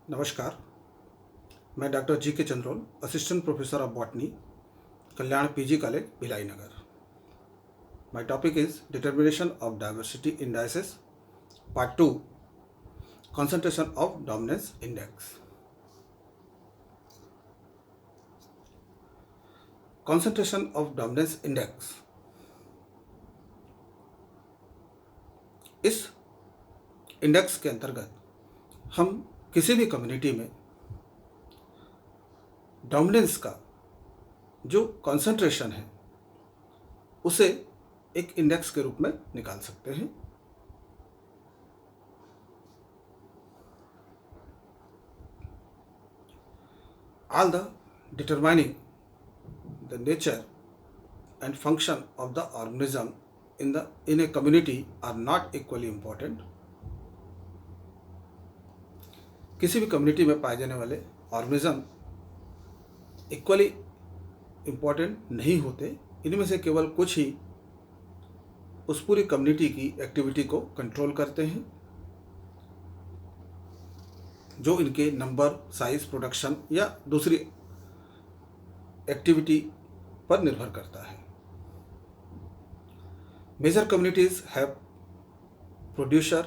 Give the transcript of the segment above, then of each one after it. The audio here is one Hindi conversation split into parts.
नमस्कार। मैं डॉक्टर जी के Chandrol, assistant professor of botany, Kalyan PG college, Bhilai Nagar. My topic is determination of diversity indices, part 2, concentration of dominance index. Concentration of dominance index इस इंडेक्स के अंतर्गत हम किसी भी कम्युनिटी में डोमिनेंस का जो कॉन्सेंट्रेशन है उसे एक इंडेक्स के रूप में निकाल सकते हैं। All the determining the nature and function of the organism in a community are not equally important. किसी भी कम्युनिटी में पाए जाने वाले ऑर्गेनिज्म इक्वली इम्पॉर्टेंट नहीं होते। इनमें से केवल कुछ ही उस पूरी कम्युनिटी की एक्टिविटी को कंट्रोल करते हैं, जो इनके नंबर, साइज, प्रोडक्शन या दूसरी एक्टिविटी पर निर्भर करता है। Major communities have producer,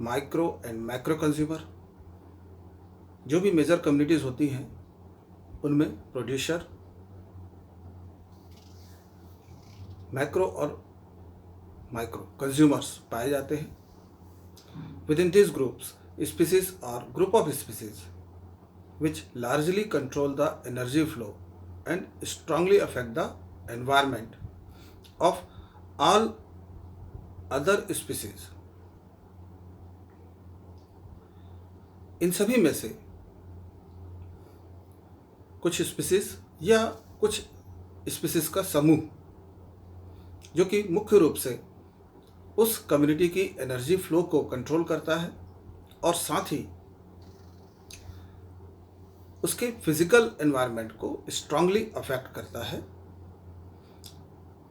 micro and macro consumer. जो भी मेजर कम्युनिटीज होती हैं उनमें प्रोड्यूसर, मैक्रो और माइक्रो कंज्यूमर्स पाए जाते हैं। Within this groups species or group of species which largely control the energy flow and strongly affect the environment of all other species. इन सभी में से कुछ स्पीसीज या कुछ स्पीसीज का समूह जो कि मुख्य रूप से उस कम्युनिटी की एनर्जी फ्लो को कंट्रोल करता है और साथ ही उसके फिजिकल एनवायरनमेंट को स्ट्रांगली अफेक्ट करता है,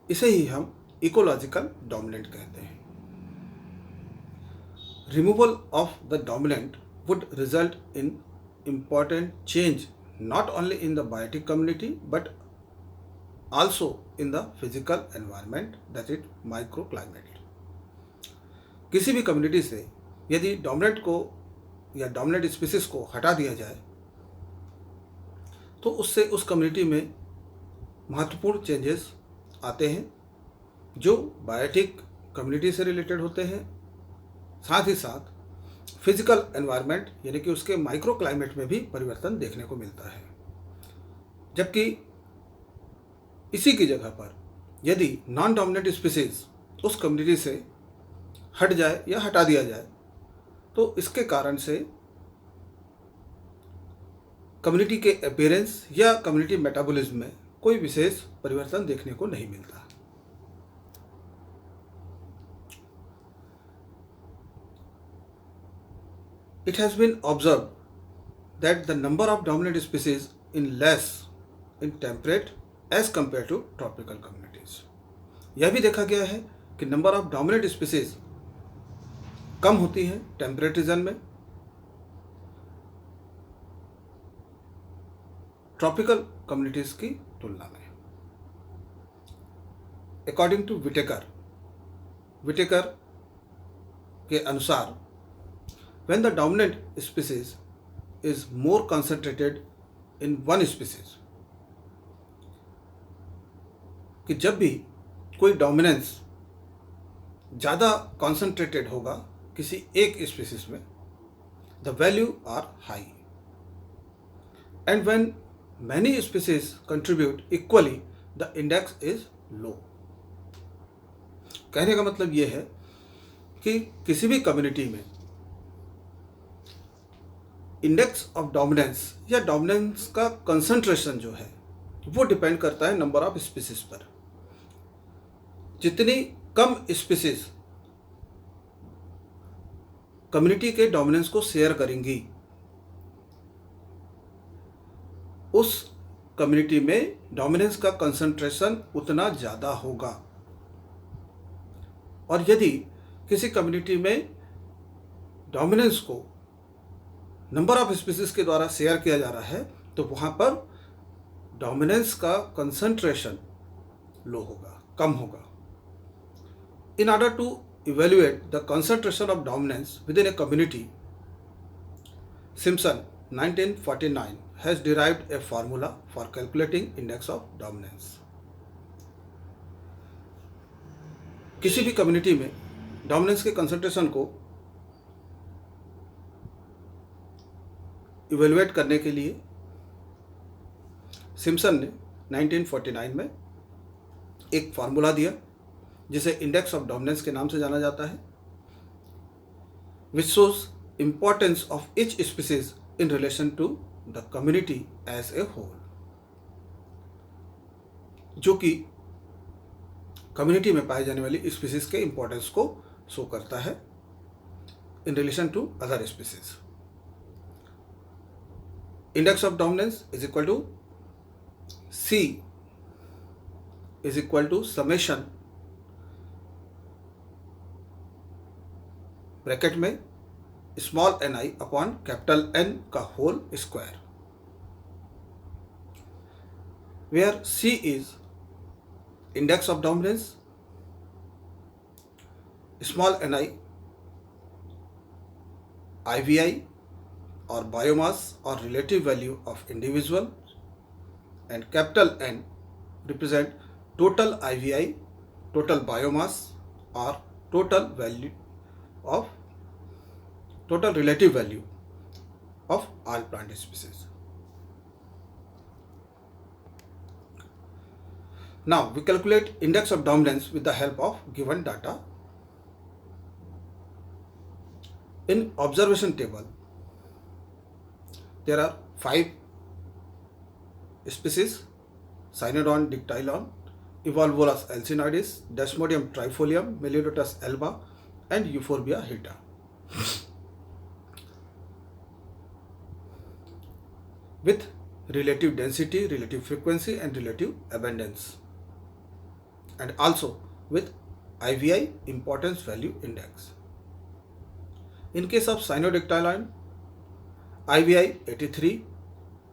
इसे ही हम इकोलॉजिकल डोमिनेंट कहते हैं। Removal of the dominant would result in important change not only in the biotic community but also in the physical environment, that is micro climate. किसी भी कम्युनिटी से यदि डोमिनेंट को या डोमिनेंट स्पीसीज को हटा दिया जाए तो उससे उस कम्युनिटी में महत्वपूर्ण चेंजेस आते हैं जो बायोटिक कम्युनिटी से रिलेटेड होते हैं। साथ ही साथ फिजिकल एनवायरनमेंट यानी कि उसके माइक्रो क्लाइमेट में भी परिवर्तन देखने को मिलता है। जबकि इसी की जगह पर यदि नॉन डोमिनेंट स्पीसीज उस कम्युनिटी से हट जाए या हटा दिया जाए तो इसके कारण से कम्युनिटी के अपीयरेंस या कम्युनिटी मेटाबॉलिज्म में कोई विशेष परिवर्तन देखने को नहीं मिलता। It has been observed that the number of dominant species in less in temperate as compared to tropical communities. यह भी देखा गया है कि नंबर ऑफ डोमिनेंट स्पीसीज कम होती है टेम्परेट रीजन में ट्रॉपिकल कम्युनिटीज की तुलना में। अकॉर्डिंग टू विटेकर के अनुसार when the dominant species is more concentrated in one species, कि जब भी कोई डोमिनेंस ज़्यादा कॉन्सेंट्रेटेड होगा किसी एक स्पीसीज में, the value are high, and when many species contribute equally the index is low. कहने का मतलब यह है कि किसी भी कम्युनिटी में इंडेक्स ऑफ डोमिनेंस या डोमिनेंस का कंसंट्रेशन जो है वो डिपेंड करता है नंबर ऑफ स्पीसीज पर। जितनी कम स्पीसीज कम्युनिटी के डोमिनेंस को शेयर करेंगी उस कम्युनिटी में डोमिनेंस का कंसंट्रेशन उतना ज़्यादा होगा। और यदि किसी कम्युनिटी में डोमिनेंस को नंबर ऑफ स्पीसीज के द्वारा शेयर किया जा रहा है तो वहाँ पर डोमिनेंस का कंसंट्रेशन लो होगा, कम होगा। In order to evaluate the concentration of dominance within a community, Simpson 1949 has derived a formula for calculating index of dominance. किसी भी कम्युनिटी में डोमिनेंस के कंसंट्रेशन को इवेल्युएट करने के लिए सिम्पसन ने 1949 में एक फार्मूला दिया जिसे इंडेक्स ऑफ डोमिनेंस के नाम से जाना जाता है, which shows importance of each species in relation to the community as a whole, जो कि कम्युनिटी में पाए जाने वाली स्पीसीज के इंपॉर्टेंस को शो करता है in relation to other species. Index of dominance is equal to C is equal to summation bracket में small ni upon capital N का whole square, where C is index of dominance, small ni IVI or biomass or relative value of individual, and capital N represent total IVI, total biomass or total relative value of all plant species. Now we calculate index of dominance with the help of given data. In observation table there are 5 species: Cynodon dictylon, Evolvulus alcinoides, Desmodium trifolium, Melilotus alba and Euphorbia heta. With relative density, relative frequency and relative abundance, and also with IVI importance value index. In case of Cynodictylon, IVI 83,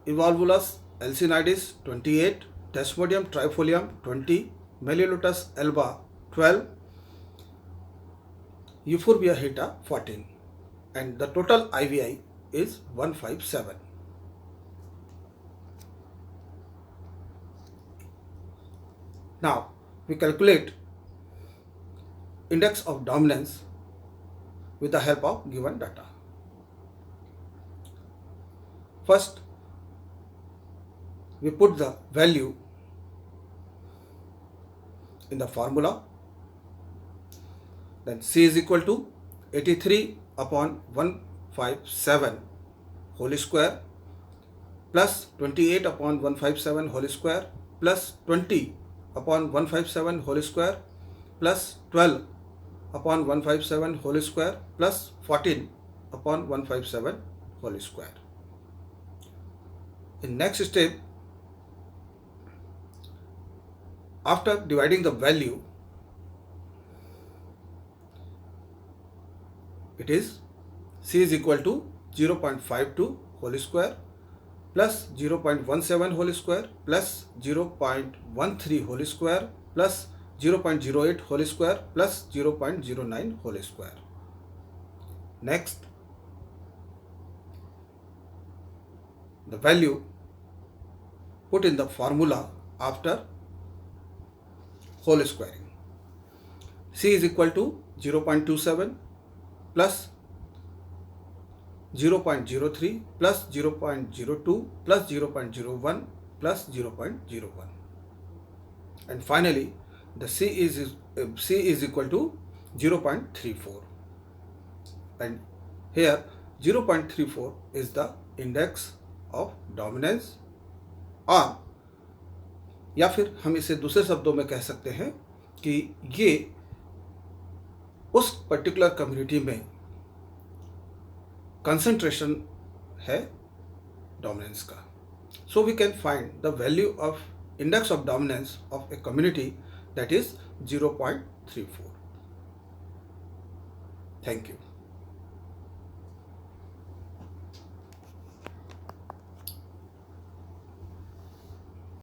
Evolvulus alcinoides 28, Desmodium trifolium 20, Melilotus alba 12, Euphorbia heta 14, and the total IVI is 157. Now we calculate index of dominance with the help of given data. First, we put the value in the formula. Then C is equal to 83 upon 157 whole square plus 28 upon 157 whole square plus 20 upon 157 whole square plus 12 upon 157 whole square plus 14 upon 157 whole square. In next step, after dividing the value, it is C is equal to 0.52 whole square plus 0.17 whole square plus 0.13 whole square plus 0.08 whole square plus 0.09 whole square. Next, the value put in the formula after whole squaring. C is equal to 0.27 plus 0.03 plus 0.02 plus 0.01 plus 0.01, and finally the C is equal to 0.34, and here 0.34 is the index of dominance, और या फिर हम इसे दूसरे शब्दों में कह सकते हैं कि ये उस पर्टिकुलर कम्युनिटी में कंसंट्रेशन है डोमिनेंस का. So we can find the value of index of dominance of a community, that is 0.34. Thank you.